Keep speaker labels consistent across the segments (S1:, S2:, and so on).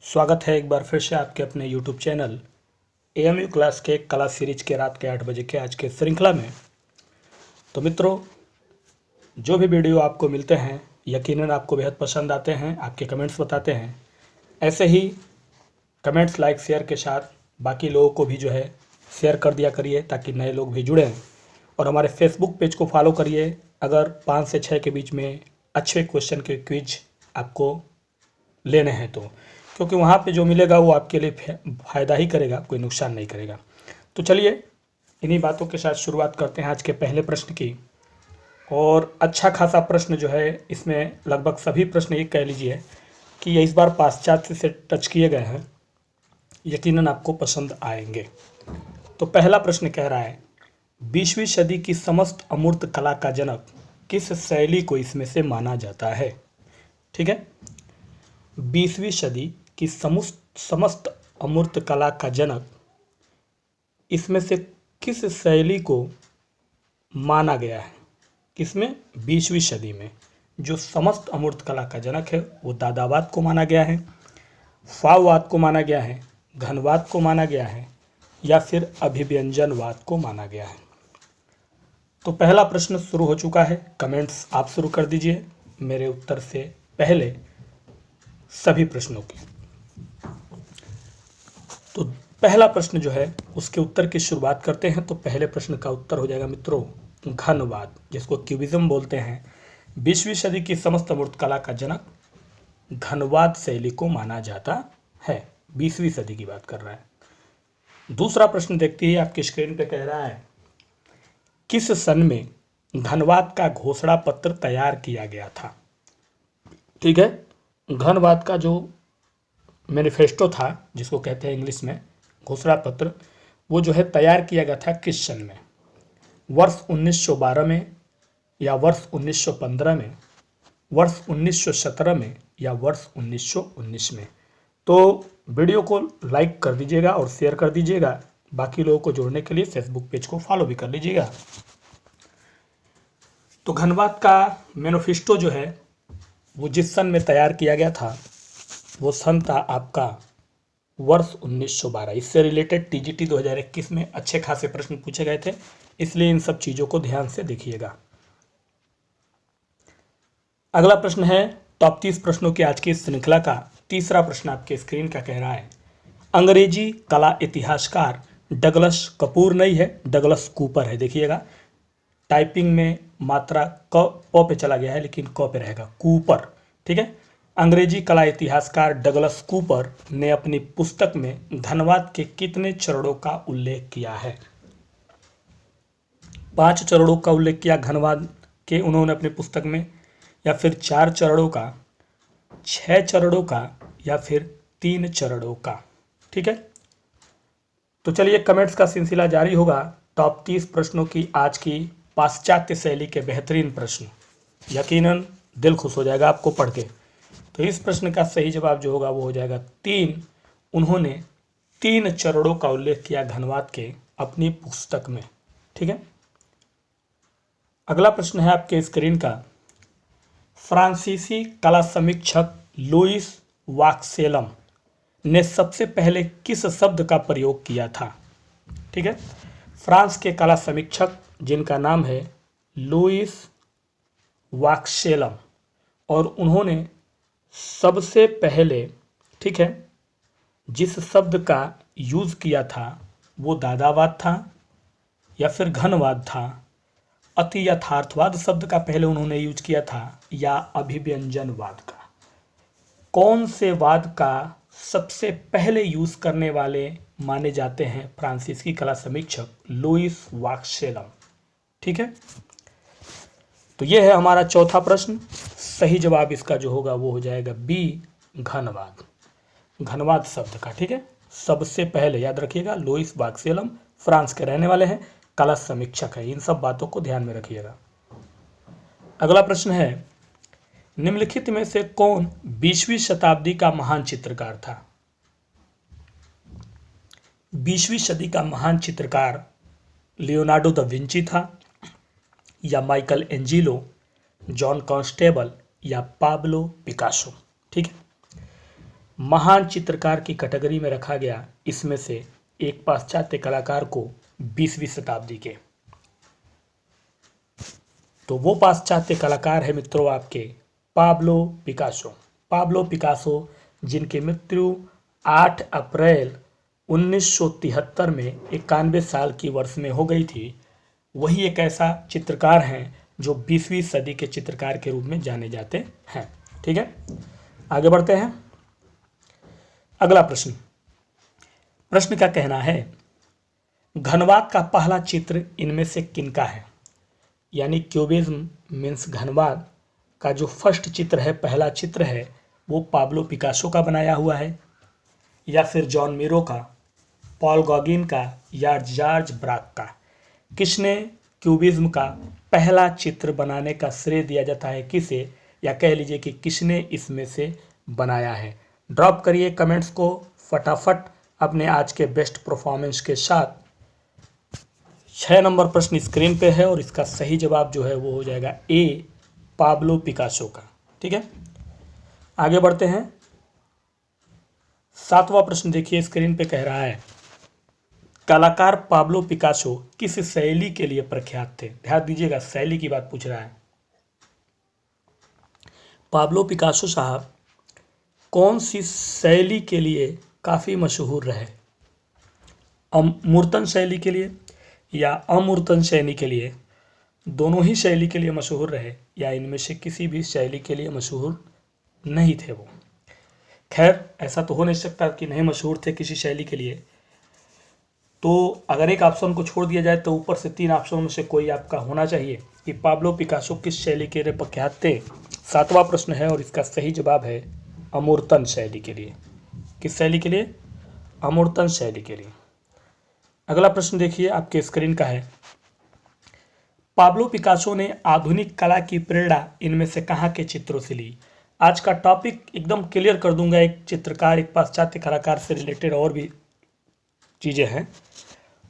S1: स्वागत है एक बार फिर से आपके अपने YouTube चैनल AMU क्लास के कला सीरीज के रात के 8 बजे के आज के श्रृंखला में। तो मित्रों, जो भी वीडियो आपको मिलते हैं यकीनन आपको बेहद पसंद आते हैं, आपके कमेंट्स बताते हैं। ऐसे ही कमेंट्स, लाइक, शेयर के साथ बाकी लोगों को भी जो है शेयर कर दिया करिए ताकि नए लोग भी जुड़ें। और हमारे फेसबुक पेज को फॉलो करिए अगर 5 से 6 के बीच में अच्छे क्वेश्चन के क्विज आपको लेने हैं तो, क्योंकि वहाँ पे जो मिलेगा वो आपके लिए फ़ायदा ही करेगा, कोई नुकसान नहीं करेगा। तो चलिए इन्हीं बातों के साथ शुरुआत करते हैं आज के पहले प्रश्न की। और अच्छा खासा प्रश्न जो है, इसमें लगभग सभी प्रश्न ये कह लीजिए कि ये इस बार पाश्चात्य से टच किए गए हैं, यकीनन आपको पसंद आएंगे। तो पहला प्रश्न कह रहा है, 20वीं सदी की समस्त अमूर्त कला का जनक किस शैली को इसमें से माना जाता है? ठीक है, 20वीं सदी की समस्त अमूर्त कला का जनक इसमें से किस शैली को माना गया है? किसमें? 20वीं सदी में जो समस्त अमूर्त कला का जनक है वो दादावाद को माना गया है, फाववाद को माना गया है, घनवाद को माना गया है या फिर अभिव्यंजनवाद को माना गया है। तो पहला प्रश्न शुरू हो चुका है। कमेंट्स आप शुरू कर दीजिए मेरे उत्तर से पहले सभी प्रश्नों की। तो पहला प्रश्न जो है उसके उत्तर की शुरुआत करते हैं। तो पहले प्रश्न का उत्तर हो जाएगा मित्रों घनवाद, जिसको क्यूबिज्म बोलते हैं। 20वीं सदी की समस्त अमूर्त कला का जनक घनवाद शैली को माना जाता है। 20वीं सदी की बात कर रहा है। दूसरा प्रश्न देखते ही आपकी स्क्रीन पे कह रहा है, किस सन में घनवाद का घोषणा पत्र तैयार किया गया था? ठीक है, घनवाद का जो मैनिफेस्टो था, जिसको कहते हैं इंग्लिश में घोषणा पत्र, वो जो है तैयार किया गया था किस सन में? वर्ष 1912 में या वर्ष 1915 में, वर्ष 1917 में या वर्ष 1919 में? तो वीडियो को लाइक कर दीजिएगा और शेयर कर दीजिएगा। बाकी लोगों को जोड़ने के लिए फेसबुक पेज को फॉलो भी कर लीजिएगा। तो घनवाद का मैनिफेस्टो जो है वो जिस सन में तैयार किया गया था वो सन था आपका वर्ष 1912। इससे रिलेटेड TGT 2021 में अच्छे खासे प्रश्न पूछे गए थे, इसलिए इन सब चीज़ों को ध्यान से देखिएगा। अगला प्रश्न है टॉप 30 प्रश्नों की आज की श्रृंखला का तीसरा प्रश्न आपके स्क्रीन का कह रहा है, अंग्रेजी कला इतिहासकार डगलस कपूर नहीं है, डगलस कूपर है। देखिएगा टाइपिंग में मात्रा प पे चला गया है लेकिन क पे रहेगा, कूपर। ठीक है, अंग्रेजी कला इतिहासकार डगलस कूपर ने अपनी पुस्तक में घनवाद के कितने चरणों का उल्लेख किया है? 5 चरणों का उल्लेख किया घनवाद के उन्होंने अपनी पुस्तक में, या फिर 4 चरणों का, 6 चरणों का या फिर 3 चरणों का? ठीक है, तो चलिए कमेंट्स का सिलसिला जारी होगा। टॉप 30 प्रश्नों की आज की पाश्चात्य शैली के बेहतरीन प्रश्न, यकीनन दिल खुश हो जाएगा आपको पढ़ के। तो इस प्रश्न का सही जवाब जो होगा वो हो जाएगा 3। उन्होंने 3 चरणों का उल्लेख किया घनवाद के अपनी पुस्तक में। ठीक है, अगला प्रश्न है आपके स्क्रीन का, फ्रांसीसी कला समीक्षक लुइस वाक्सेलम ने सबसे पहले किस शब्द का प्रयोग किया था? ठीक है, फ्रांस के कला समीक्षक जिनका नाम है लुइस वाक्सेलम, और उन्होंने सबसे पहले, ठीक है, जिस शब्द का यूज़ किया था वो दादावाद था या फिर घनवाद था, अति यथार्थवाद शब्द का पहले उन्होंने यूज किया था या अभिव्यंजनवाद का? कौन से वाद का सबसे पहले यूज करने वाले माने जाते हैं फ्रांसीसी कला समीक्षक लुइस वाक्सेलम? ठीक है, तो यह है हमारा चौथा प्रश्न। सही जवाब इसका जो होगा वो हो जाएगा B, घनवाद, घनवाद शब्द का। ठीक है, सबसे पहले याद रखिएगा लुइस वाक्सेलम फ्रांस के रहने वाले हैं, कला समीक्षक है। इन सब बातों को ध्यान में रखिएगा। अगला प्रश्न है, निम्नलिखित में से कौन 20वीं शताब्दी का महान चित्रकार था? 20वीं सदी का महान चित्रकार लियोनार्डो दा विंची था या माइकल एंजिलो, जॉन कॉन्स्टेबल या पाब्लो पिकासो? ठीक है, महान चित्रकार की कैटेगरी में रखा गया इसमें से एक पाश्चात्य कलाकार को 20वीं शताब्दी के। तो वो पाश्चात्य कलाकार है मित्रों आपके पाब्लो पिकासो। पाब्लो पिकासो जिनकी मृत्यु 8 अप्रैल 1973 में 91 साल की वर्ष में हो गई थी। वही एक ऐसा चित्रकार हैं जो 20वीं सदी के चित्रकार के रूप में जाने जाते हैं। ठीक है, आगे बढ़ते हैं। अगला प्रश्न, प्रश्न का कहना है घनवाद का पहला चित्र इनमें से किनका है। यानी क्यूबिज्म मीन्स घनवाद का जो फर्स्ट चित्र है, पहला चित्र है, वो पाब्लो पिकासो का बनाया हुआ है या फिर जॉन मीरो का, पॉल गॉगिन का या जॉर्ज ब्राक का। किसने क्यूबिज्म का पहला चित्र बनाने का श्रेय दिया जाता है किसे, या कह लीजिए कि किसने इसमें से बनाया है। ड्रॉप करिए कमेंट्स को फटाफट अपने आज के बेस्ट परफॉर्मेंस के साथ। 6 नंबर प्रश्न स्क्रीन पे है और इसका सही जवाब जो है वो हो जाएगा ए, पाब्लो पिकासो का। ठीक है, आगे बढ़ते हैं। 7वां प्रश्न देखिए स्क्रीन पे, कह रहा है कलाकार पाब्लो पिकासो किस शैली के लिए प्रख्यात थे। ध्यान दीजिएगा, शैली की बात पूछ रहा है। पाब्लो पिकासो साहब कौन सी शैली के लिए काफ़ी मशहूर रहे। मूर्तन शैली के लिए या अमूर्तन शैली के लिए, दोनों ही शैली के लिए मशहूर रहे या इनमें से किसी भी शैली के लिए मशहूर नहीं थे वो। खैर, ऐसा तो हो नहीं सकता कि नहीं मशहूर थे किसी शैली के लिए। तो अगर एक ऑप्शन को छोड़ दिया जाए तो ऊपर से 3 ऑप्शन में से कोई आपका होना चाहिए कि पाब्लो पिकासो किस शैली के लिए प्रख्यात थे। 7वां प्रश्न है और इसका सही जवाब है अमूर्तन शैली के लिए। किस शैली के लिए? अमूर्तन शैली के लिए। अगला प्रश्न देखिए आपके स्क्रीन का है पाब्लो पिकासो ने आधुनिक कला की प्रेरणा इनमें से कहाँ के चित्रों से ली। आज का टॉपिक एकदम क्लियर कर दूंगा। एक चित्रकार, एक पाश्चात्य कलाकार से रिलेटेड और भी चीज़ें हैं,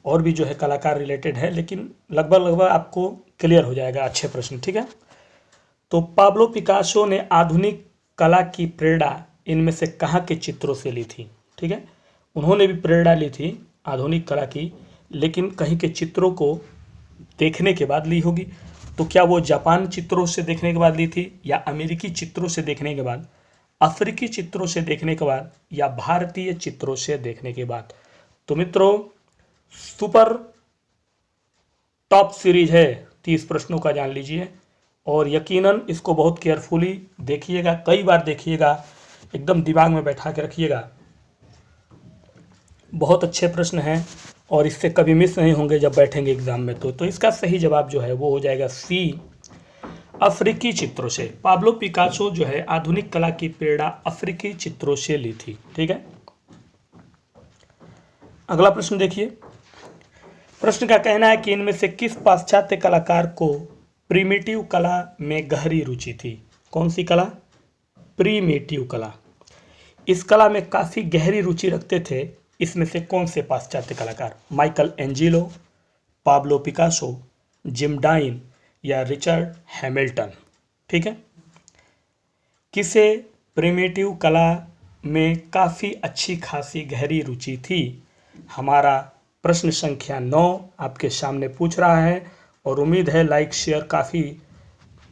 S1: और भी जो है कलाकार रिलेटेड है, लेकिन लगभग आपको क्लियर हो जाएगा। अच्छे प्रश्न, ठीक है। तो पाब्लो पिकासो ने आधुनिक कला की प्रेरणा इनमें से कहाँ के चित्रों से ली थी। ठीक है, उन्होंने भी प्रेरणा ली थी आधुनिक कला की, लेकिन कहीं के चित्रों को देखने के बाद ली होगी। तो क्या वो जापान चित्रों से देखने के बाद ली थी, या अमेरिकी चित्रों से देखने के बाद, अफ्रीकी चित्रों से देखने के बाद, या भारतीय चित्रों से देखने के बाद। तो मित्रों, सुपर टॉप सीरीज है 30 प्रश्नों का, जान लीजिए, और यकीनन इसको बहुत केयरफुली देखिएगा, कई बार देखिएगा, एकदम दिमाग में बैठा के रखिएगा। बहुत अच्छे प्रश्न हैं और इससे कभी मिस नहीं होंगे जब बैठेंगे एग्जाम में। तो इसका सही जवाब जो है वो हो जाएगा सी, अफ्रीकी चित्रों से। पाब्लो पिकासो जो है आधुनिक कला की प्रेरणा अफ्रीकी चित्रों से ली थी। ठीक है, अगला प्रश्न देखिए। प्रश्न का कहना है कि इनमें से किस पाश्चात्य कलाकार को प्रिमिटिव कला में गहरी रुचि थी। कौन सी कला? प्रिमिटिव कला। इस कला में काफ़ी गहरी रुचि रखते थे इसमें से कौन से पाश्चात्य कलाकार? Michelangelo, Pablo Picasso, Jim Dine या रिचर्ड हैमिल्टन। ठीक है, किसे प्रिमिटिव कला में काफ़ी अच्छी खासी गहरी रुचि थी? हमारा प्रश्न संख्या 9 आपके सामने पूछ रहा है, और उम्मीद है लाइक शेयर काफ़ी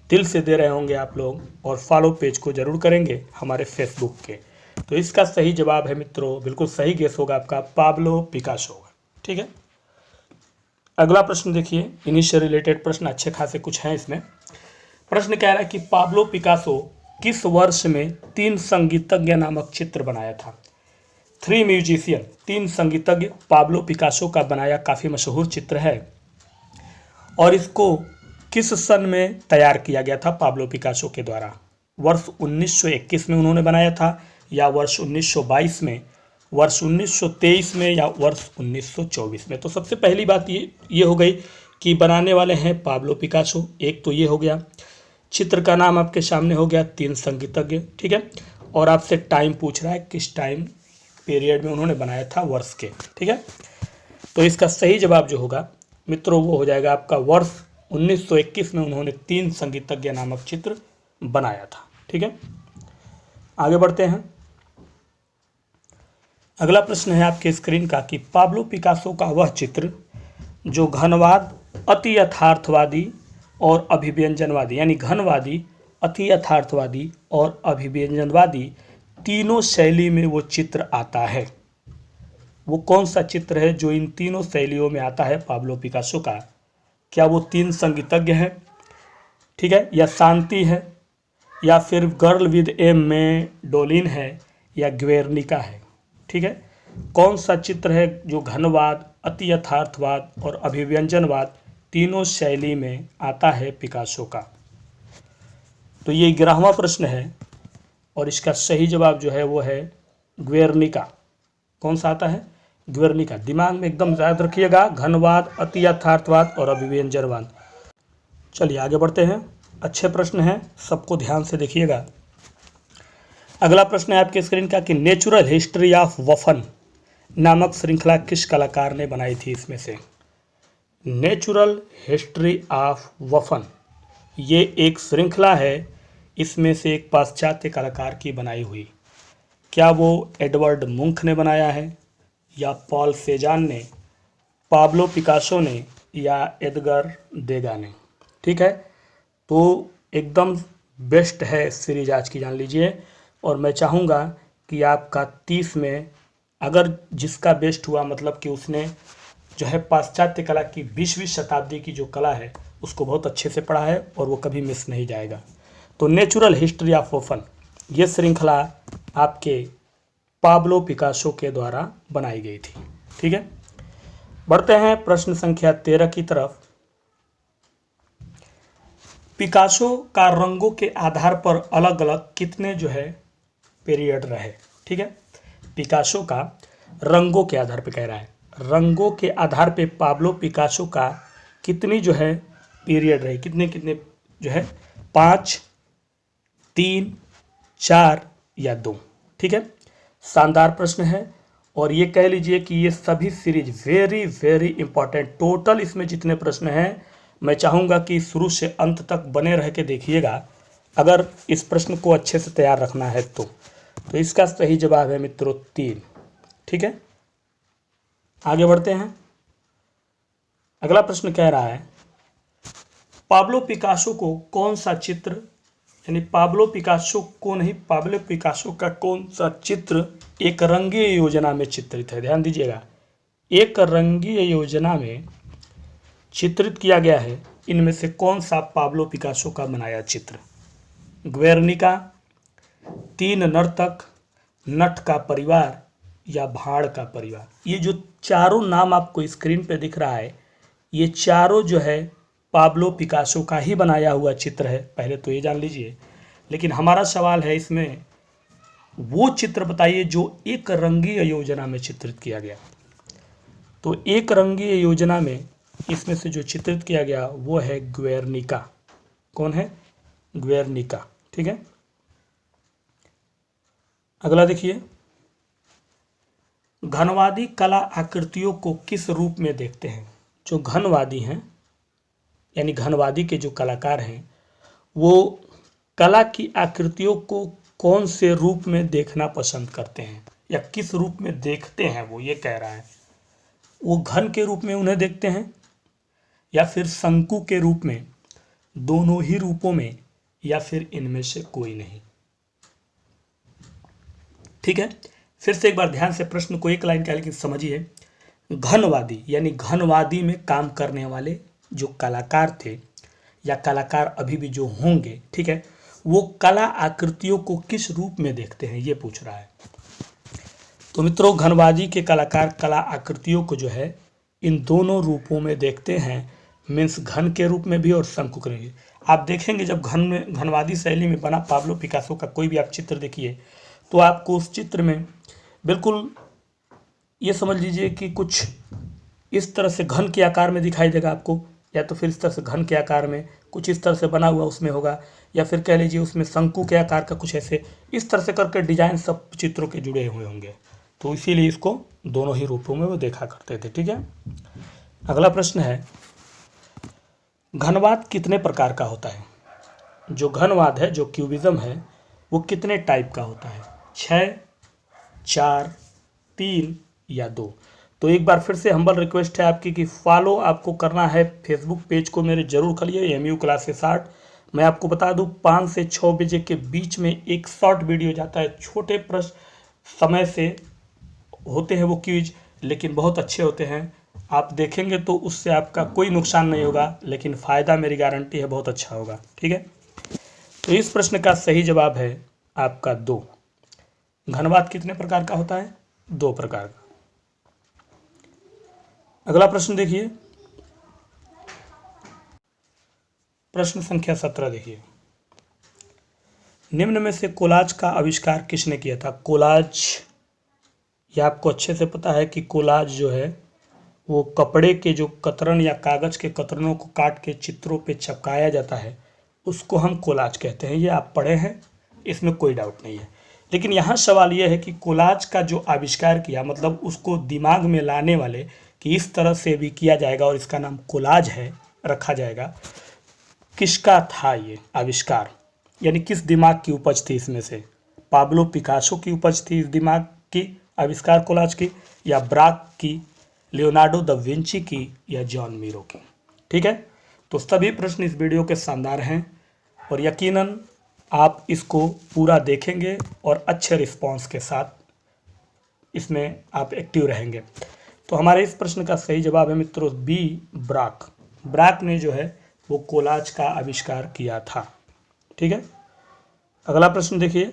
S1: दिल से दे रहे होंगे आप लोग, और फॉलो पेज को जरूर करेंगे हमारे फेसबुक के। तो इसका सही जवाब है मित्रों, बिल्कुल सही गेस होगा आपका, पाब्लो पिकासो। ठीक है, अगला प्रश्न देखिए। इन्हीं से रिलेटेड प्रश्न अच्छे खासे कुछ हैं इसमें। प्रश्न कह रहा है कि पाब्लो पिकासो किस वर्ष में 3 संगीतज्ञ नामक चित्र बनाया था। 3 म्यूजिशियन, 3 संगीतज्ञ पाब्लो पिकासो का बनाया काफ़ी मशहूर चित्र है, और इसको किस सन में तैयार किया गया था पाब्लो पिकासो के द्वारा। वर्ष 1921 में उन्होंने बनाया था, या वर्ष 1922 में, वर्ष 1923 में, या वर्ष 1924 में। तो सबसे पहली बात ये हो गई कि बनाने वाले हैं पाब्लो पिकासो। एक तो ये हो गया, चित्र का नाम आपके सामने हो गया, 3 संगीतज्ञ। ठीक है, और आपसे टाइम पूछ रहा है किस टाइम पीरियड में उन्होंने बनाया था, वर्ष के। ठीक है, तो इसका सही जवाब जो होगा मित्रों वो हो जाएगा आपका वर्ष 1921 में उन्होंने 3 संगीतज्ञ नामक चित्र बनाया था। ठीक है, आगे बढ़ते हैं। अगला प्रश्न है आपके स्क्रीन का कि पाब्लो पिकासो का वह चित्र जो घनवाद, अति यथार्थवादी और अभिव्यंजनवादी, यानी घनवादी, अति यथार्थवादी और अभिव्यंजनवादी तीनों शैली में वो चित्र आता है, वो कौन सा चित्र है जो इन तीनों शैलियों में आता है पाब्लो पिकासो का? क्या वो तीन संगीतज्ञ हैं, ठीक है, या शांति है, या फिर गर्ल विद ए मैंडोलिन है, या ग्वेर्निका है? ठीक है, कौन सा चित्र है जो घनवाद, अति यथार्थवाद और अभिव्यंजनवाद तीनों शैली में आता है पिकासो का? तो ये 11वां प्रश्न है और इसका सही जवाब जो है वो है ग्वेर्निका। कौन सा आता है? ग्वेर्निका। दिमाग में एकदम याद रखिएगा, घनवाद, अति यथार्थवाद और अभिव्यंजनवाद। चलिए आगे बढ़ते हैं, अच्छे प्रश्न हैं, सबको ध्यान से देखिएगा। अगला प्रश्न है आपके स्क्रीन का कि नेचुरल हिस्ट्री ऑफ वफन नामक श्रृंखला किस कलाकार ने बनाई थी? इसमें से नेचुरल हिस्ट्री ऑफ वफन ये एक श्रृंखला है, इसमें से एक पाश्चात्य कलाकार की बनाई हुई। क्या वो एडवर्ड मुंक ने बनाया है, या पॉल सेजान ने, पाब्लो पिकासो ने, या एडगर देगा ने? ठीक है, तो एकदम बेस्ट है सीरीज आज की, जान लीजिए। और मैं चाहूँगा कि आपका 30 में अगर जिसका बेस्ट हुआ, मतलब कि उसने जो है पाश्चात्य कला की 20वीं शताब्दी की जो कला है उसको बहुत अच्छे से पढ़ा है और वो कभी मिस नहीं जाएगा। तो नेचुरल हिस्ट्री ऑफ वफन ये श्रृंखला आपके पाब्लो पिकासो के द्वारा बनाई गई थी। ठीक है, बढ़ते हैं प्रश्न संख्या 13 की तरफ। पिकासो का रंगों के आधार पर अलग अलग कितने जो है पीरियड रहे? ठीक है, पिकासो का रंगों के आधार पर कह रहा है, रंगों के आधार पे पाब्लो पिकासो का कितनी जो है पीरियड रहे, कितने कितने जो है, 5, 3, 4 या 2? ठीक है, शानदार प्रश्न है और ये कह लीजिए कि ये सभी series very very important. Total इसमें जितने प्रश्न हैं मैं चाहूँगा कि शुरू से अंत तक बने रह के देखिएगा, अगर इस प्रश्न को अच्छे से तैयार रखना है तो इसका सही जवाब है मित्रों 3। ठीक है, आगे बढ़ते हैं। अगला प्रश्न कह रहा है पाब्लो पिकासो को कौन सा चित्र, यानी पाब्लो पिकासो को नहीं, पाब्लो पिकासो का कौन सा चित्र एक रंगीय योजना में चित्रित है? ध्यान दीजिएगा, एक रंगीय योजना में चित्रित किया गया है। इनमें से कौन सा पाब्लो पिकासो का बनाया चित्र? ग्वेर्निका, 3 नर्तक, नट का परिवार, या भाड़ का परिवार? ये जो चारों नाम आपको स्क्रीन पे दिख रहा है, ये चारों जो है पाब्लो पिकासो का ही बनाया हुआ चित्र है, पहले तो ये जान लीजिए। लेकिन हमारा सवाल है इसमें वो चित्र बताइए जो एक रंगीय योजना में चित्रित किया गया। तो एक रंगीय योजना में इसमें से जो चित्रित किया गया वो है ग्वेर्निका। कौन है? ग्वेर्निका। ठीक है, अगला देखिए, घनवादी कला आकृतियों को किस रूप में देखते हैं? जो घनवादी हैं, यानी घनवादी के जो कलाकार हैं, वो कला की आकृतियों को कौन से रूप में देखना पसंद करते हैं, या किस रूप में देखते हैं? वो ये कह रहा है, वो घन के रूप में उन्हें देखते हैं, या फिर शंकु के रूप में, दोनों ही रूपों में, या फिर इनमें से कोई नहीं? ठीक है, फिर से एक बार ध्यान से प्रश्न को एक लाइन का लेकिन समझिए। घनवादी यानी घनवादी में काम करने वाले जो कलाकार थे, या कलाकार अभी भी जो होंगे, ठीक है, वो कला आकृतियों को किस रूप में देखते हैं, ये पूछ रहा है। तो मित्रों, घनवादी के कलाकार कला आकृतियों को जो है इन दोनों रूपों में देखते हैं, मीन्स घन के रूप में भी और शंकु के रूप में। आप देखेंगे जब घनवादी शैली में बना पाब्लो पिकासो का कोई भी आप चित्र देखिए, तो आपको उस चित्र में बिल्कुल ये समझ लीजिए कि कुछ इस तरह से घन के आकार में दिखाई देगा आपको, या तो फिर इस तरह से घन के आकार में कुछ इस तरह से बना हुआ उसमें होगा, या फिर कह लीजिए उसमें शंकु के आकार का कुछ ऐसे इस तरह से करके डिजाइन सब चित्रों के जुड़े हुए होंगे। तो इसीलिए इसको दोनों ही रूपों में वो देखा करते थे। ठीक है, अगला प्रश्न है, घनवाद कितने प्रकार का होता है? जो घनवाद है, जो क्यूबिज्म है, वो कितने टाइप का होता है? 6, 4, 3 या 2। तो एक बार फिर से हम्बल रिक्वेस्ट है आपकी कि फॉलो आपको करना है फेसबुक पेज को मेरे जरूर करिए, एमयू क्लासेस 8। मैं आपको बता दूं 5 से 6 बजे के बीच में एक शॉर्ट वीडियो जाता है, छोटे प्रश्न समय से होते हैं वो क्विज, लेकिन बहुत अच्छे होते हैं। आप देखेंगे तो उससे आपका कोई नुकसान नहीं होगा, लेकिन फ़ायदा मेरी गारंटी है बहुत अच्छा होगा। ठीक है, तो इस प्रश्न का सही जवाब है आपका 2। घनवात कितने प्रकार का होता है? 2 प्रकार का। अगला प्रश्न देखिए, प्रश्न संख्या 17 देखिए। निम्न में से कोलाज का आविष्कार किसने किया था? कोलाज, ये आपको अच्छे से पता है कि कोलाज जो है वो कपड़े के जो कतरन या कागज के कतरनों को काट के चित्रों पे चिपकाया जाता है, उसको हम कोलाज कहते हैं। ये आप पढ़े हैं, इसमें कोई डाउट नहीं है। लेकिन यहाँ सवाल यह है कि कोलाज का जो आविष्कार किया, मतलब उसको दिमाग में लाने वाले कि इस तरह से भी किया जाएगा और इसका नाम कोलाज है रखा जाएगा, किसका था ये आविष्कार? यानी किस दिमाग की उपज थी इसमें से? पाब्लो पिकासो की उपज थी इस दिमाग की आविष्कार कोलाज की, या ब्राक की, लियोनार्डो दा विंची की, या जॉन मीरो की? ठीक है, तो सभी प्रश्न इस वीडियो के शानदार हैं और यकीनन आप इसको पूरा देखेंगे और अच्छे रिस्पांस के साथ इसमें आप एक्टिव रहेंगे। तो हमारे इस प्रश्न का सही जवाब है मित्रों बी, ब्राक। ब्राक ने जो है वो कोलाज का आविष्कार किया था। ठीक है, अगला प्रश्न देखिए।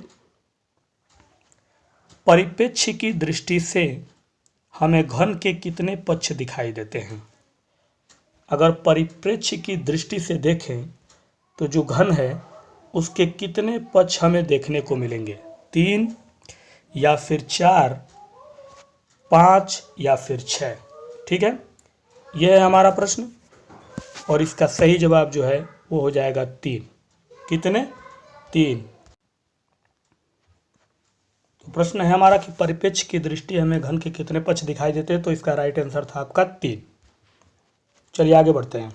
S1: परिप्रेक्ष्य की दृष्टि से हमें घन के कितने पक्ष दिखाई देते हैं? अगर परिप्रेक्ष्य की दृष्टि से देखें तो जो घन है उसके कितने पक्ष हमें देखने को मिलेंगे? 3 या फिर 4, 5 या फिर 6? ठीक है, यह है हमारा प्रश्न और इसका सही जवाब जो है वो हो जाएगा 3। कितने? 3। तो प्रश्न है हमारा कि परिप्रेक्ष्य की दृष्टि हमें घन के कितने पक्ष दिखाई देते हैं, तो इसका राइट आंसर था आपका 3। चलिए आगे बढ़ते हैं।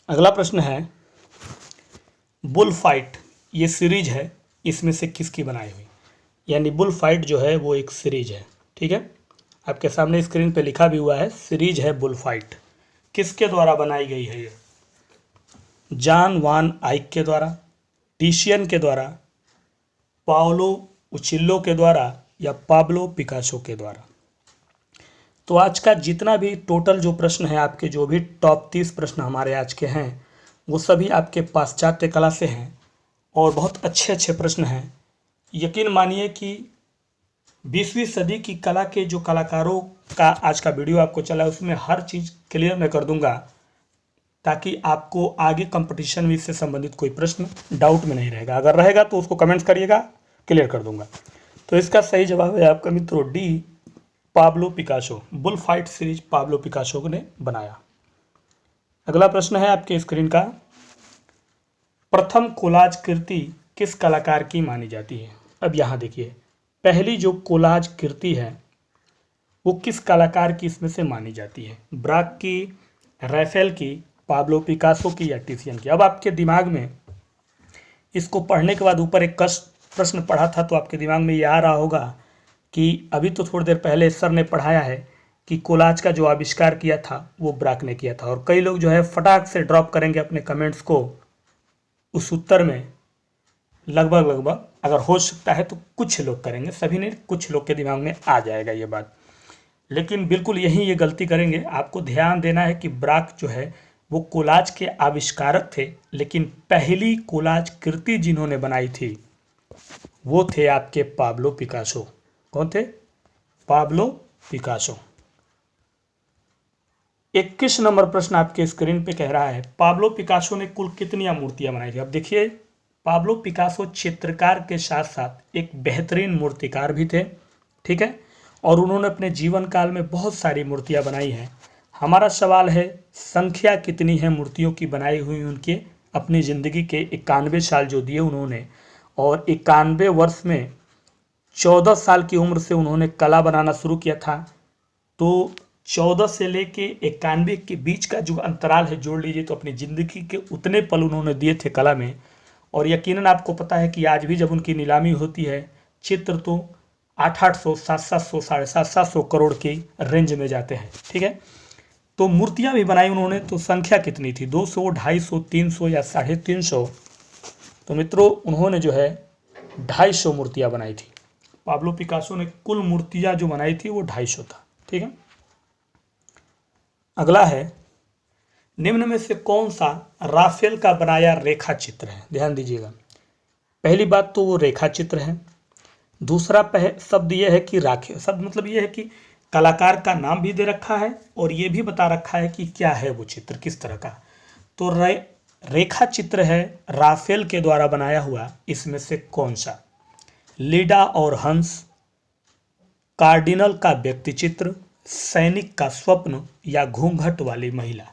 S1: अगला प्रश्न है, बुल फाइट ये सीरीज है, इसमें से किसकी बनाई हुई? यानी बुल फाइट जो है वो एक सीरीज है। ठीक है, आपके सामने स्क्रीन पे लिखा भी हुआ है, सीरीज है बुल फाइट। किसके द्वारा बनाई गई है ये? जॉन वान आइक के द्वारा, टिशियन के द्वारा, पाओलो उचिल्लो के द्वारा, या पाब्लो पिकासो के द्वारा? तो आज का जितना भी टोटल जो प्रश्न है आपके, जो भी टॉप 30 प्रश्न हमारे आज के हैं, वो सभी आपके पाश्चात्य कला से हैं और बहुत अच्छे अच्छे प्रश्न हैं। यकीन मानिए कि 20वीं सदी की कला के जो कलाकारों का आज का वीडियो आपको चला है उसमें हर चीज़ क्लियर मैं कर दूंगा, ताकि आपको आगे कंपटीशन में इससे संबंधित कोई प्रश्न डाउट में नहीं रहेगा। अगर रहेगा तो उसको कमेंट्स करिएगा, क्लियर कर दूंगा। तो इसका सही जवाब है आपका मित्रों D, Pablo Picasso. Bull fight series Pablo Picasso ने बनाया। अगला प्रश्न है आपके स्क्रीन का, प्रथम कोलाज कृति किस कलाकार की मानी जाती है? अब यहाँ देखिए, पहली जो कोलाज कृति है वो किस कलाकार की इसमें से मानी जाती है? ब्राक की, रैफेल की, पाब्लो पिकासो की, या टिशियन की? अब आपके दिमाग में इसको पढ़ने के बाद ऊपर एक प्रश्न पढ़ा था तो आपके दिमाग में ये आ रहा होगा कि अभी तो थोड़ी देर पहले सर ने पढ़ाया है कि कोलाज का जो आविष्कार किया था वो ब्राक ने किया था। और कई लोग जो है फटाक से ड्रॉप करेंगे अपने कमेंट्स को उस उत्तर में, लगभग अगर हो सकता है तो कुछ लोग करेंगे, सभी नहीं, कुछ लोग के दिमाग में आ जाएगा ये बात। लेकिन बिल्कुल यही ये गलती करेंगे। आपको ध्यान देना है कि ब्राक जो है वो कोलाज के आविष्कारक थे, लेकिन पहली कोलाज कृति जिन्होंने बनाई थी वो थे आपके पाब्लो पिकासो। कौन थे? Pablo Picasso. 21 नंबर प्रश्न आपके स्क्रीन पे कह रहा है, पाब्लो पिकासो ने कुल कितनी मूर्तियां बनाई थी? अब देखिए, पाब्लो पिकासो चित्रकार के साथ साथ एक बेहतरीन मूर्तिकार भी थे। ठीक है, और उन्होंने अपने जीवन काल में बहुत सारी मूर्तियां बनाई हैं। हमारा सवाल है संख्या कितनी है मूर्तियों की बनाई हुई उनके अपनी ज़िंदगी के 91 साल जो दिए उन्होंने, और 91 वर्ष में 14 साल की उम्र से उन्होंने कला बनाना शुरू किया था। तो 14 से लेके 91 के बीच का जो अंतराल है जोड़ लीजिए तो अपनी ज़िंदगी के उतने पल उन्होंने दिए थे कला में। और यकीनन आपको पता है कि आज भी जब उनकी नीलामी होती है चित्र, तो 800, 700, 750 करोड़ की रेंज में जाते हैं। ठीक है, तो मूर्तियां भी बनाई उन्होंने, तो संख्या कितनी थी, 200, 250, 300 या 350? तो मित्रों उन्होंने जो है 250 मूर्तियां बनाई थी। पाब्लो पिकासो ने कुल मूर्तियां जो बनाई थी वो 250 था। ठीक है, अगला है, निम्न में से कौन सा राफेल का बनाया रेखा चित्र है? ध्यान दीजिएगा, पहली बात तो वो रेखा चित्र है। दूसरा शब्द यह है कि राखे, शब्द मतलब यह है कि कलाकार का नाम भी दे रखा है और ये भी बता रखा है कि क्या है वो चित्र, किस तरह का। तो रेखा चित्र है राफेल के द्वारा बनाया हुआ, इसमें से कौन सा? लीडा और हंस, कार्डिनल का व्यक्ति चित्र, सैनिक का स्वप्न या घूंघट वाली महिला।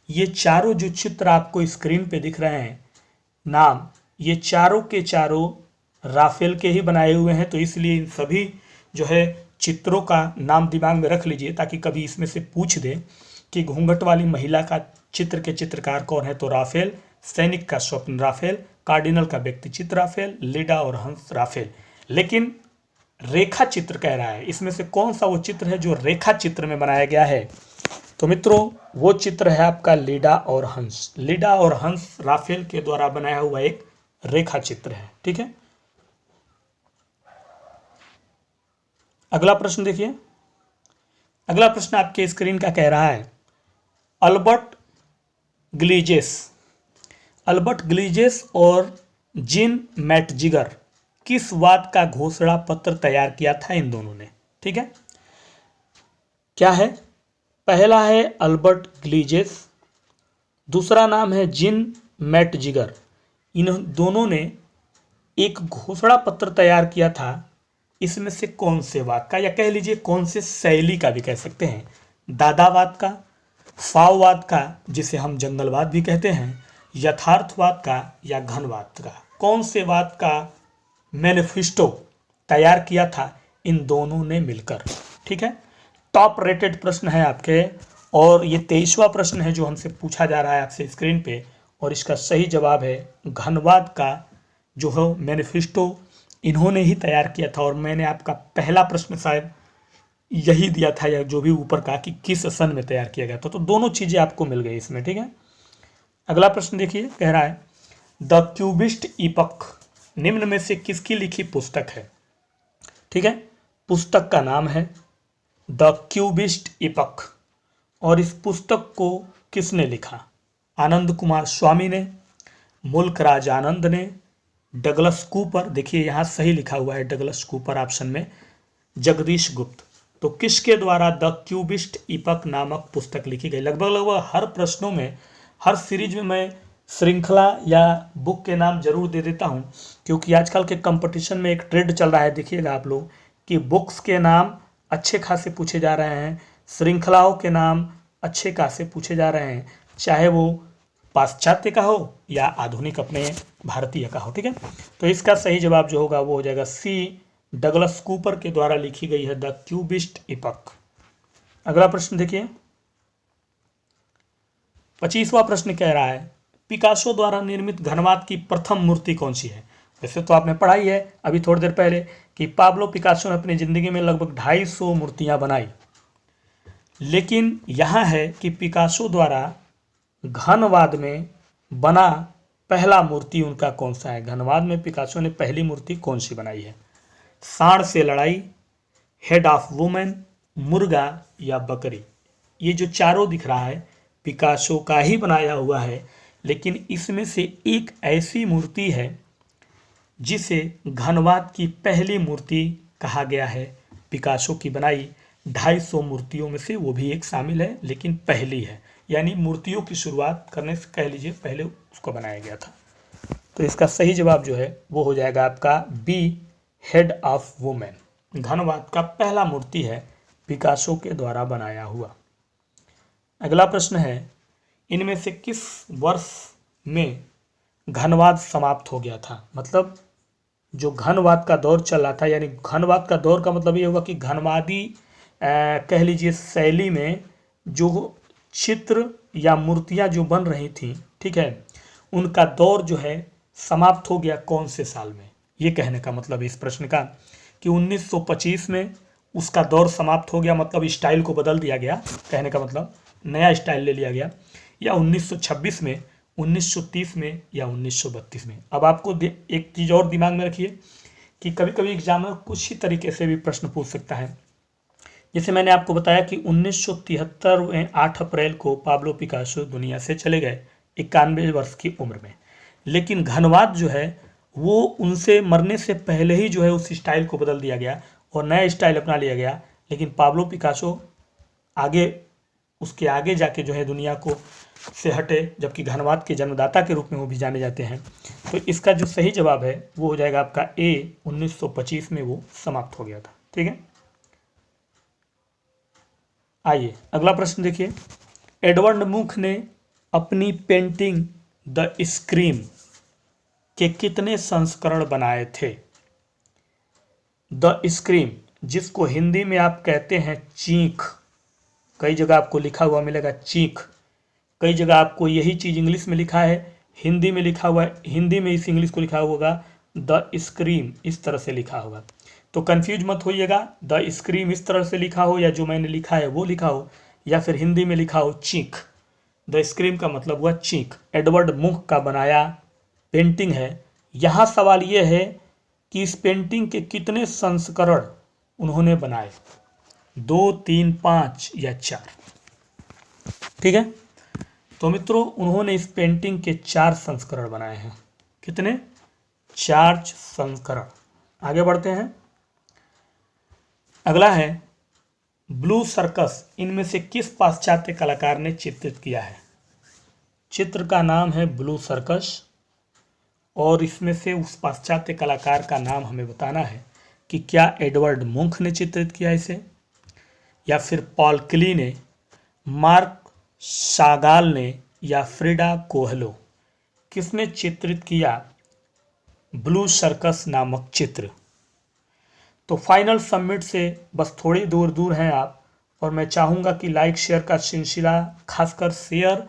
S1: ये चारों जो चित्र आपको स्क्रीन पे दिख रहे हैं नाम, ये चारों के चारों राफेल के ही बनाए हुए हैं। तो इसलिए इन सभी जो है चित्रों का नाम दिमाग में रख लीजिए, ताकि कभी इसमें से पूछ दे कि घूंघट वाली महिला का चित्र के चित्रकार कौन है, तो राफेल, सैनिक का स्वप्न राफेल, कार्डिनल का व्यक्ति चित्र राफेल, लीडा और हंस राफेल। लेकिन रेखा चित्र कह रहा है, इसमें से कौन सा वो चित्र है जो रेखा चित्र में बनाया गया है? तो मित्रों वो चित्र है आपका लीडा और हंस। लीडा और हंस राफेल के द्वारा बनाया हुआ एक रेखा चित्र है। ठीक है, अगला प्रश्न देखिए। अगला प्रश्न आपके स्क्रीन का कह रहा है, अल्बर्ट ग्लीजेस और जीन मैटजिगर किस वाद का घोषणा पत्र तैयार किया था इन दोनों ने? ठीक है, क्या है? पहला है अल्बर्ट ग्लीजेस, दूसरा नाम है जीन मैटजिगर। इन दोनों ने एक घोषणा पत्र तैयार किया था, इसमें से कौन से वाद का, या कह लीजिए कौन से शैली का भी कह सकते हैं, दादावाद का, फाववाद का जिसे हम जंगलवाद भी कहते हैं, यथार्थवाद का या घनवाद का? कौन से वाद का मैनिफेस्टो तैयार किया था इन दोनों ने मिलकर? ठीक है, टॉप रेटेड प्रश्न है आपके, और ये 23वां प्रश्न है जो हमसे पूछा जा रहा है आपसे स्क्रीन पे, और इसका सही जवाब है घनवाद का जो है मैनिफेस्टो इन्होंने ही तैयार किया था। और मैंने आपका पहला प्रश्न शायद यही दिया था, या जो भी ऊपर का, कि किस सन में तैयार किया गया था। तो दोनों चीज़ें आपको मिल गई इसमें। ठीक है, अगला प्रश्न देखिए, कह रहा है द क्यूबिस्ट इपक निम्न में से किसकी लिखी पुस्तक है? ठीक है, पुस्तक का नाम है द क्यूबिस्ट इपक, और इस पुस्तक को किसने लिखा? आनंद कुमार स्वामी ने, मुल्क राज आनंद ने, डगलस कूपर, देखिए यहाँ सही लिखा हुआ है डगलस कूपर ऑप्शन में, जगदीश गुप्त। तो किसके द्वारा द क्यूबिस्ट इपक नामक पुस्तक लिखी गई? लगभग हर प्रश्नों में, हर सीरीज में मैं श्रृंखला या बुक के नाम जरूर दे देता हूँ, क्योंकि आजकल के कंपटीशन में एक ट्रेंड चल रहा है, देखिएगा आप लोग, कि बुक्स के नाम अच्छे खासे पूछे जा रहे हैं, श्रृंखलाओं के नाम अच्छे खासे पूछे जा रहे हैं, चाहे वो पाश्चात्य का हो या आधुनिक अपने भारतीय का हो। ठीक है, तो इसका सही जवाब जो होगा वो हो जाएगा सी, डगलस कूपर के द्वारा लिखी गई है द क्यूबिस्ट इपक। अगला प्रश्न देखिए, 25वां प्रश्न कह रहा है पिकासो द्वारा निर्मित घनवाद की प्रथम मूर्ति कौन सी है? वैसे तो आपने पढ़ाई है अभी थोड़ी देर पहले कि पाब्लो पिकासो ने अपनी जिंदगी में लगभग 250 मूर्तियां बनाई, लेकिन यहां है कि पिकासो द्वारा घनवाद में बना पहला मूर्ति उनका कौन सा है? घनवाद में पिकासो ने पहली मूर्ति कौन सी बनाई है? सांड से लड़ाई, हेड ऑफ वुमेन, मुर्गा या बकरी? ये जो चारों दिख रहा है पिकासो का ही बनाया हुआ है, लेकिन इसमें से एक ऐसी मूर्ति है जिसे घनवाद की पहली मूर्ति कहा गया है, पिकासो की बनाई 250 मूर्तियों में से वो भी एक शामिल है, लेकिन पहली है, यानी मूर्तियों की शुरुआत करने से कह लीजिए पहले उसको बनाया गया था। तो इसका सही जवाब जो है वो हो जाएगा आपका बी, हेड ऑफ वुमेन। घनवाद का पहला मूर्ति है पिकासो के द्वारा बनाया हुआ। अगला प्रश्न है, इनमें से किस वर्ष में घनवाद समाप्त हो गया था? मतलब जो घनवाद का दौर चल रहा था, यानी घनवाद का दौर का मतलब ये होगा कि घनवादी कह लीजिए शैली में जो चित्र या मूर्तियां जो बन रही थी, ठीक है, उनका दौर जो है समाप्त हो गया कौन से साल में? ये कहने का मतलब इस प्रश्न का कि 1925 में उसका दौर समाप्त हो गया, मतलब स्टाइल को बदल दिया गया, कहने का मतलब नया स्टाइल ले लिया गया, या 1926 में, 1930 में, या 1932 में। अब आपको एक चीज़ और दिमाग में रखिए कि कभी कभी एग्जामर कुछ ही तरीके से भी प्रश्न पूछ सकता है। जैसे मैंने आपको बताया कि 1973 में 8 अप्रैल को पाब्लो पिकासो दुनिया से चले गए 91 वर्ष की उम्र में, लेकिन घनवाद जो है वो उनसे मरने से पहले ही जो है उस स्टाइल को बदल दिया गया और नया स्टाइल अपना लिया गया। लेकिन पाब्लो पिकासो आगे, उसके आगे जाके जो है दुनिया को से हटे, जबकि घनवाद के जन्मदाता के रूप में वो भी जाने जाते हैं। तो इसका जो सही जवाब है वो हो जाएगा आपका ए, 1925 में वो समाप्त हो गया था। ठीक है, आइए अगला प्रश्न देखिए। एडवर्ड मुंक ने अपनी पेंटिंग द स्क्रीम के कितने संस्करण बनाए थे? द स्क्रीम, जिसको हिंदी में आप कहते हैं चीख, कई जगह आपको लिखा हुआ मिलेगा चीख, कई जगह आपको यही चीज़ इंग्लिश में लिखा है, हिंदी में लिखा हुआ है, हिंदी में इस इंग्लिश को लिखा होगा द स्क्रीम, इस तरह से लिखा होगा। तो कंफ्यूज मत होइएगा, द स्क्रीम इस तरह से लिखा हो या जो मैंने लिखा है वो लिखा हो, या फिर हिंदी में लिखा हो चीख। द स्क्रीम का मतलब हुआ चीख, एडवर्ड मुंक का बनाया पेंटिंग है। यहाँ सवाल ये है कि इस पेंटिंग के कितने संस्करण उन्होंने बनाए, 2, 3, 5 या 4। ठीक है, तो मित्रों उन्होंने इस पेंटिंग के 4 संस्करण बनाए हैं। कितने? 4 संस्करण। आगे बढ़ते हैं, अगला है ब्लू सर्कस, इनमें से किस पाश्चात्य कलाकार ने चित्रित किया है? चित्र का नाम है ब्लू सर्कस और इसमें से उस पाश्चात्य कलाकार का नाम हमें बताना है कि क्या एडवर्ड मुंक ने चित्रित किया इसे, या फिर पॉल क्ली ने, मार्क शागाल ने, या फ्रिडा कोहलो। किसने चित्रित किया ब्लू सर्कस नामक चित्र? तो फाइनल सबमिट से बस थोड़ी दूर दूर हैं आप, और मैं चाहूँगा कि लाइक शेयर का सिलसिला, खासकर शेयर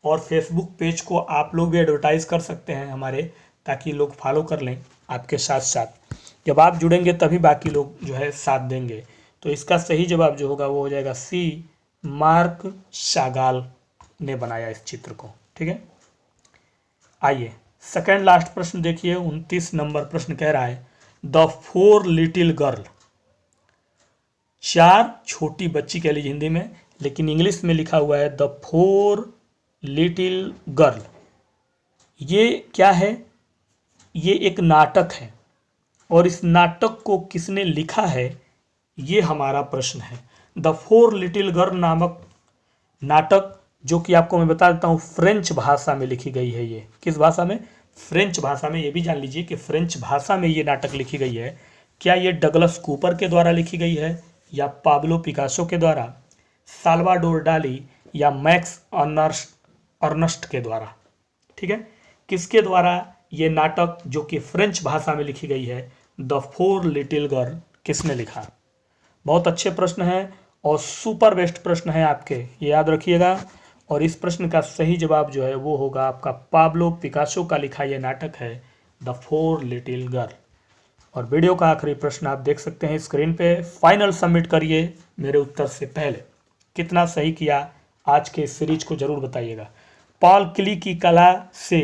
S1: और फेसबुक पेज को आप लोग भी एडवर्टाइज़ कर सकते हैं हमारे, ताकि लोग फॉलो कर लें आपके साथ साथ। जब आप जुड़ेंगे तभी बाकी लोग जो है साथ देंगे। तो इसका सही जवाब जो होगा वो हो जाएगा सी, मार्क शागाल ने बनाया इस चित्र को। ठीक है, आइए सेकंड लास्ट प्रश्न देखिए। 29 नंबर प्रश्न कह रहा है द 4 लिटिल गर्ल, 4 छोटी बच्ची कह लीजिए हिंदी में, लेकिन इंग्लिश में लिखा हुआ है द 4 लिटिल गर्ल। ये क्या है? ये एक नाटक है, और इस नाटक को किसने लिखा है ये हमारा प्रश्न है। द 4 लिटिल गर्ल नामक नाटक, जो कि आपको मैं बता देता हूँ फ्रेंच भाषा में लिखी गई है। ये किस भाषा में? फ्रेंच भाषा में। ये भी जान लीजिए कि फ्रेंच भाषा में ये नाटक लिखी गई है। क्या ये डगलस कूपर के द्वारा लिखी गई है, या पाब्लो पिकासो के द्वारा, साल्वाडोर डाली, या मैक्स अर्नस्ट के द्वारा? ठीक है, किसके द्वारा ये नाटक जो कि फ्रेंच भाषा में लिखी गई है द 4 लिटिल गर्ल, किसने लिखा? बहुत अच्छे प्रश्न हैं और सुपर बेस्ट प्रश्न है आपके, ये याद रखिएगा। और इस प्रश्न का सही जवाब जो है वो होगा आपका पाब्लो पिकासो का लिखा ये नाटक है द 4 लिटिल गर्ल। और वीडियो का आखिरी प्रश्न आप देख सकते हैं स्क्रीन पे। फाइनल सबमिट करिए मेरे उत्तर से पहले। कितना सही किया आज के सीरीज को जरूर बताइएगा। पॉल क्ली की कला से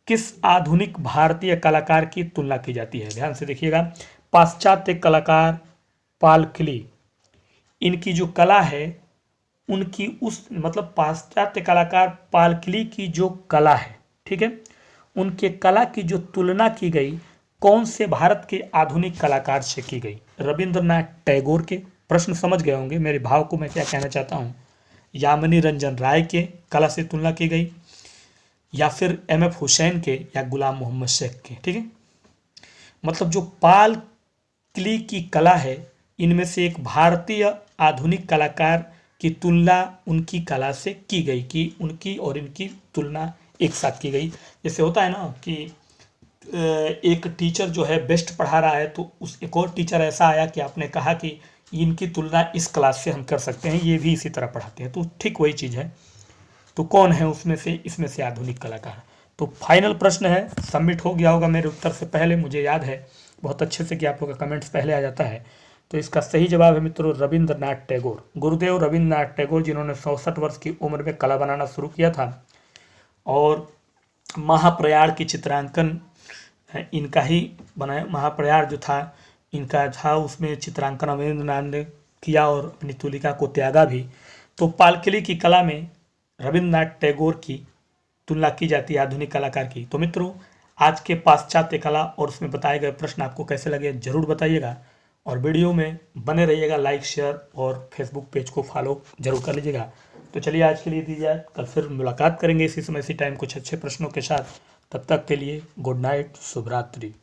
S1: किस आधुनिक भारतीय कलाकार की तुलना की जाती है? ध्यान से देखिएगा। पाश्चात्य कलाकार पॉल क्ली, इनकी जो कला है उनकी उस मतलब पाश्चात्य कलाकार पॉल क्ली की जो कला है, ठीक है, उनके कला की जो तुलना की गई कौन से भारत के आधुनिक कलाकार से की गई? रविंद्रनाथ टैगोर के, प्रश्न समझ गए होंगे मेरे भाव को मैं क्या कहना चाहता हूँ, यामिनी रंजन राय के कला से तुलना की गई, या फिर M.F. हुसैन के, या गुलाम मोहम्मद शेख के। ठीक है, मतलब जो पॉल क्ली की कला है इनमें से एक भारतीय आधुनिक कलाकार की तुलना उनकी कला से की गई, कि उनकी और इनकी तुलना एक साथ की गई। जैसे होता है ना कि एक टीचर जो है बेस्ट पढ़ा रहा है, तो उस एक और टीचर ऐसा आया कि आपने कहा कि इनकी तुलना इस क्लास से हम कर सकते हैं, ये भी इसी तरह पढ़ाते हैं, तो ठीक वही चीज़ है। तो कौन है उसमें से, इसमें से आधुनिक कलाकार? तो फाइनल प्रश्न है, सबमिट हो गया होगा मेरे उत्तर से पहले, मुझे याद है बहुत अच्छे से कि आप लोग का कमेंट्स पहले आ जाता है। तो इसका सही जवाब है मित्रों रविंद्रनाथ टैगोर। गुरुदेव रविंद्रनाथ टैगोर जिन्होंने 64 वर्ष की उम्र में कला बनाना शुरू किया था और महाप्रयाण की चित्रांकन इनका ही बनाया। महाप्रयाण जो था इनका था, उसमें चित्रांकन रविंद्रनाथ ने किया और अपनी तुलिका को त्यागा भी। तो पालकिली की कला में रविंद्रनाथ टैगोर की तुलना की जाती है आधुनिक कलाकार की। तो मित्रों आज के पाश्चात्य कला और उसमें बताए गए प्रश्न आपको कैसे लगे जरूर बताइएगा और वीडियो में बने रहिएगा, लाइक शेयर और फेसबुक पेज को फॉलो जरूर कर लीजिएगा। तो चलिए आज के लिए दीजिए, कल फिर मुलाकात करेंगे इसी समय इसी टाइम कुछ अच्छे प्रश्नों के साथ। तब तक के लिए गुड नाइट, शुभ रात्रि।